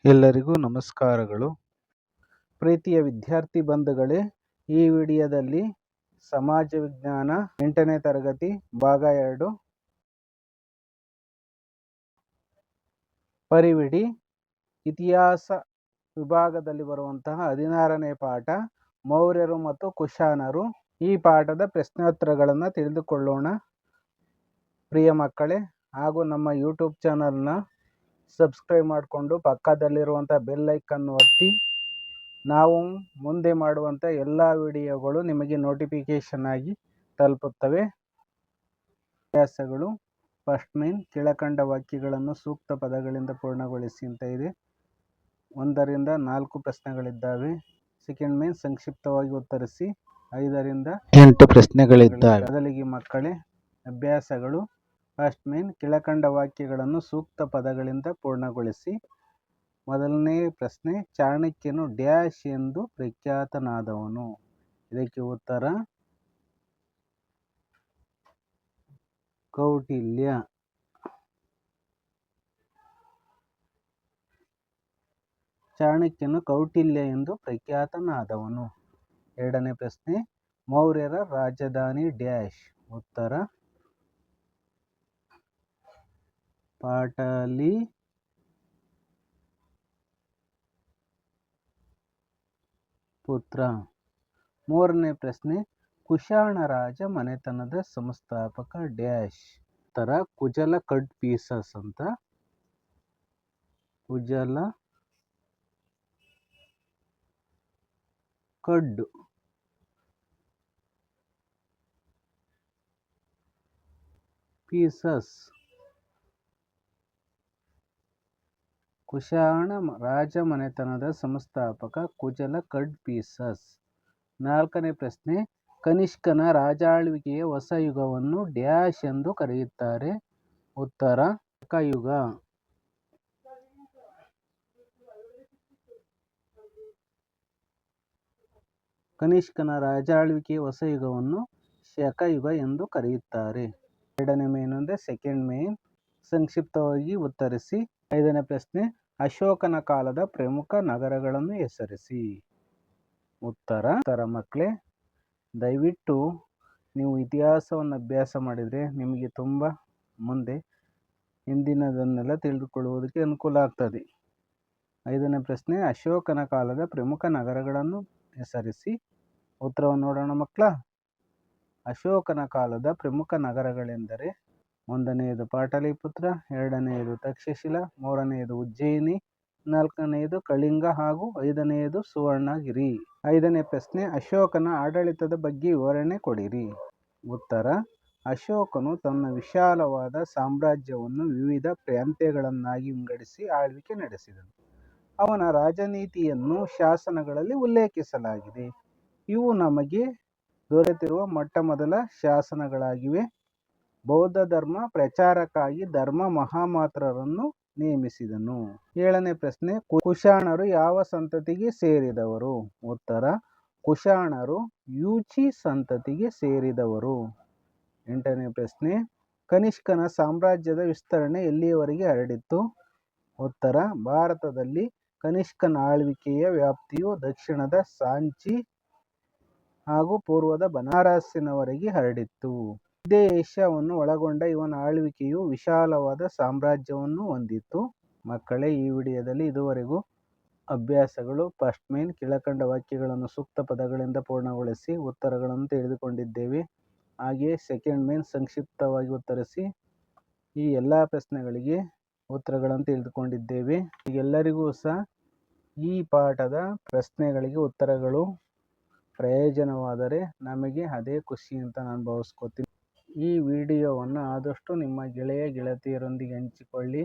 ಎಲ್ಲರಿಗೂ ನಮಸ್ಕಾರಗಳು. ಪ್ರೀತಿಯ ವಿದ್ಯಾರ್ಥಿ ಬಂಧುಗಳೇ, ಈ ವಿಡಿಯೋದಲ್ಲಿ ಸಮಾಜ ವಿಜ್ಞಾನ 8ನೇ ತರಗತಿ ಭಾಗ 2 ಪರಿವಿಡಿ ಇತಿಹಾಸ ವಿಭಾಗದಲ್ಲಿ ಬರುವಂತಹ 16ನೇ ಪಾಠ ಮೌರ್ಯರು ಮತ್ತು ಕುಶಾನರು. ಈ ಪಾಠದ ಪ್ರಶ್ನೋತ್ತರಗಳನ್ನು ತಿಳಿದುಕೊಳ್ಳೋಣ. ಪ್ರಿಯ ಮಕ್ಕಳೇ, ಹಾಗೂ ನಮ್ಮ ಯೂಟ್ಯೂಬ್ ಚಾನಲ್ನ ಸಬ್ಸ್ಕ್ರೈಬ್ ಮಾಡಿಕೊಂಡು ಪಕ್ಕದಲ್ಲಿರುವಂಥ ಬೆಲ್ ಐಕನ್ ಒತ್ತಿ ನಾವು ಮುಂದೆ ಮಾಡುವಂಥ ಎಲ್ಲ ವಿಡಿಯೋಗಳು ನಿಮಗೆ ನೋಟಿಫಿಕೇಶನ್ ಆಗಿ ತಲುಪುತ್ತವೆ. ಅಭ್ಯಾಸಗಳು: ಫಸ್ಟ್ ಮೇನ್ ಕೆಳಕಂಡ ವಾಕ್ಯಗಳನ್ನು ಸೂಕ್ತ ಪದಗಳಿಂದ ಪೂರ್ಣಗೊಳಿಸಿ ಅಂತ ಇದೆ. 1 ರಿಂದ 4 ಪ್ರಶ್ನೆಗಳಿದ್ದಾವೆ. ಸೆಕೆಂಡ್ ಮೇನ್ ಸಂಕ್ಷಿಪ್ತವಾಗಿ ಉತ್ತರಿಸಿ. 5 ರಿಂದ 8 ಪ್ರಶ್ನೆಗಳಿದ್ದಾವೆ. ಮೊದಲಿಗೆ ಮಕ್ಕಳೇ, ಅಭ್ಯಾಸಗಳು: ಫಸ್ಟ್ ಮೇನ್ ಕೆಳಕಂಡ ವಾಕ್ಯಗಳನ್ನು ಸೂಕ್ತ ಪದಗಳಿಂದ ಪೂರ್ಣಗೊಳಿಸಿ. ಮೊದಲನೇ ಪ್ರಶ್ನೆ, ಚಾಣಕ್ಯನು ಡ್ಯಾಶ್ ಎಂದು ಪ್ರಖ್ಯಾತನಾದವನು. ಇದಕ್ಕೆ ಉತ್ತರ ಕೌಟಿಲ್ಯ. ಚಾಣಕ್ಯನು ಕೌಟಿಲ್ಯ ಎಂದು ಪ್ರಖ್ಯಾತನಾದವನು. ಎರಡನೇ ಪ್ರಶ್ನೆ, ಮೌರ್ಯರ ರಾಜಧಾನಿ ಡ್ಯಾಶ್. ಉತ್ತರ ಪಾಟಲಿಪುತ್ರ. ಮೂರನೇ ಪ್ರಶ್ನೆ, ಕುಶಾಣ ರಾಜ ಮನೆತನದ ಸಂಸ್ಥಾಪಕ ಡ್ಯಾಶ್. ಉತ್ತರ ಕುಜಲ ಕಡ್ಫೀಸಸ್ ಅಂತ. ಕುಜಲ ಕಡ್ಫೀಸಸ್. ಕುಶಾಣ ರಾಜ ಮನೆತನದ ಸಂಸ್ಥಾಪಕ ಕುಜಲ ಕಡ್ಫೀಸಸ್. ನಾಲ್ಕನೇ ಪ್ರಶ್ನೆ, ಕನಿಷ್ಕನ ರಾಜಾಳ್ವಿಕೆಯ ಹೊಸ ಯುಗವನ್ನು ಡ್ಯಾಶ್ ಎಂದು ಕರೆಯುತ್ತಾರೆ. ಉತ್ತರ ಶಕಯುಗ. ಕನಿಷ್ಕನ ರಾಜಾಳ್ವಿಕೆಯ ಹೊಸ ಯುಗವನ್ನು ಶಕಯುಗ ಎಂದು ಕರೆಯುತ್ತಾರೆ. ಎರಡನೇ ಮೇನ್ ಅಂದರೆ ಸೆಕೆಂಡ್ ಮೇನ್, ಸಂಕ್ಷಿಪ್ತವಾಗಿ ಉತ್ತರಿಸಿ. 5ನೇ ಪ್ರಶ್ನೆ, ಅಶೋಕನ ಕಾಲದ ಪ್ರಮುಖ ನಗರಗಳನ್ನು ಹೆಸರಿಸಿ. ಉತ್ತರ ಮಕ್ಕಳೇ, ದಯವಿಟ್ಟು ನೀವು ಇತಿಹಾಸವನ್ನು ಅಭ್ಯಾಸ ಮಾಡಿದರೆ ನಿಮಗೆ ತುಂಬ ಮುಂದೆ ಹಿಂದಿನದನ್ನೆಲ್ಲ ತಿಳಿದುಕೊಳ್ಳುವುದಕ್ಕೆ ಅನುಕೂಲ ಆಗ್ತದೆ. 5ನೇ ಪ್ರಶ್ನೆ, ಅಶೋಕನ ಕಾಲದ ಪ್ರಮುಖ ನಗರಗಳನ್ನು ಹೆಸರಿಸಿ. ಉತ್ತರವನ್ನು ನೋಡೋಣ ಮಕ್ಕಳ. ಅಶೋಕನ ಕಾಲದ ಪ್ರಮುಖ ನಗರಗಳೆಂದರೆ 1ನೇದು ಪಾಟಲಿಪುತ್ರ, 2ನೇದು ತಕ್ಷಶಿಲ, 3ನೇದು ಉಜ್ಜಯಿನಿ, 4ನೇದು ಕಳಿಂಗ ಹಾಗೂ 5ನೇದು ಸುವರ್ಣಗಿರಿ. 5ನೇ ಪ್ರಶ್ನೆ, ಅಶೋಕನ ಆಡಳಿತದ ಬಗ್ಗೆ ವಿವರಣೆ ಕೊಡಿರಿ. ಉತ್ತರ, ಅಶೋಕನು ತನ್ನ ವಿಶಾಲವಾದ ಸಾಮ್ರಾಜ್ಯವನ್ನು ವಿವಿಧ ಪ್ರಾಂತ್ಯಗಳನ್ನಾಗಿ ವಿಂಗಡಿಸಿ ಆಳ್ವಿಕೆ ನಡೆಸಿದನು. ಅವನ ರಾಜನೀತಿಯನ್ನು ಶಾಸನಗಳಲ್ಲಿ ಉಲ್ಲೇಖಿಸಲಾಗಿದೆ. ಇವು ನಮಗೆ ದೊರೆತಿರುವ ಮೊಟ್ಟಮೊದಲ ಶಾಸನಗಳಾಗಿವೆ. ಬೌದ್ಧ ಧರ್ಮ ಪ್ರಚಾರಕ್ಕಾಗಿ ಧರ್ಮ ಮಹಾಮಾತ್ರರನ್ನು ನೇಮಿಸಿದನು. 7ನೇ ಪ್ರಶ್ನೆ, ಕುಶಾಣರು ಯಾವ ಸಂತತಿಗೆ ಸೇರಿದವರು. ಉತ್ತರ, ಕುಶಾಣರು ಯೂಚಿ ಸಂತತಿಗೆ ಸೇರಿದವರು. 8ನೇ ಪ್ರಶ್ನೆ, ಕನಿಷ್ಕನ ಸಾಮ್ರಾಜ್ಯದ ವಿಸ್ತರಣೆ ಎಲ್ಲಿಯವರೆಗೆ ಹರಡಿತ್ತು. ಉತ್ತರ, ಭಾರತದಲ್ಲಿ ಕನಿಷ್ಕನ ಆಳ್ವಿಕೆಯ ವ್ಯಾಪ್ತಿಯು ದಕ್ಷಿಣದ ಸಾಂಚಿ ಹಾಗೂ ಪೂರ್ವದ ಬನಾರಸ್ಸಿನವರೆಗೆ ಹರಡಿತ್ತು. ಮಧ್ಯ ಏಷ್ಯಾವನ್ನು ಒಳಗೊಂಡ ಇವನ ಆಳ್ವಿಕೆಯು ವಿಶಾಲವಾದ ಸಾಮ್ರಾಜ್ಯವನ್ನು ಹೊಂದಿತ್ತು. ಮಕ್ಕಳೇ, ಈ ವಿಡಿಯೋದಲ್ಲಿ ಇದುವರೆಗೂ ಅಭ್ಯಾಸಗಳು ಫಸ್ಟ್ ಮೇನ್ ಕೆಳಕಂಡ ವಾಕ್ಯಗಳನ್ನು ಸೂಕ್ತ ಪದಗಳಿಂದ ಪೂರ್ಣಗೊಳಿಸಿ ಉತ್ತರಗಳನ್ನು ತಿಳಿದುಕೊಂಡಿದ್ದೇವೆ. ಹಾಗೆಯೇ ಸೆಕೆಂಡ್ ಮೇನ್ ಸಂಕ್ಷಿಪ್ತವಾಗಿ ಉತ್ತರಿಸಿ ಈ ಎಲ್ಲ ಪ್ರಶ್ನೆಗಳಿಗೆ ಉತ್ತರಗಳನ್ನು ತಿಳಿದುಕೊಂಡಿದ್ದೇವೆ. ಎಲ್ಲರಿಗೂ ಸಹ ಈ ಪಾಠದ ಪ್ರಶ್ನೆಗಳಿಗೆ ಉತ್ತರಗಳು ಪ್ರಯೋಜನವಾದರೆ ನಮಗೆ ಅದೇ ಖುಷಿ ಅಂತ ನಾನು ಭಾವಿಸ್ಕೋತೀನಿ. ಈ ವಿಡಿಯೋವನ್ನು ಆದಷ್ಟು ನಿಮ್ಮ ಗೆಳತಿಯರೊಂದಿಗೆ ಹಂಚಿಕೊಳ್ಳಿ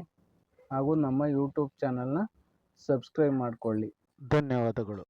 ಹಾಗೂ ನಮ್ಮ ಯೂಟ್ಯೂಬ್ ಚಾನಲ್ನ ಸಬ್ಸ್ಕ್ರೈಬ್ ಮಾಡಿಕೊಳ್ಳಿ. ಧನ್ಯವಾದಗಳು.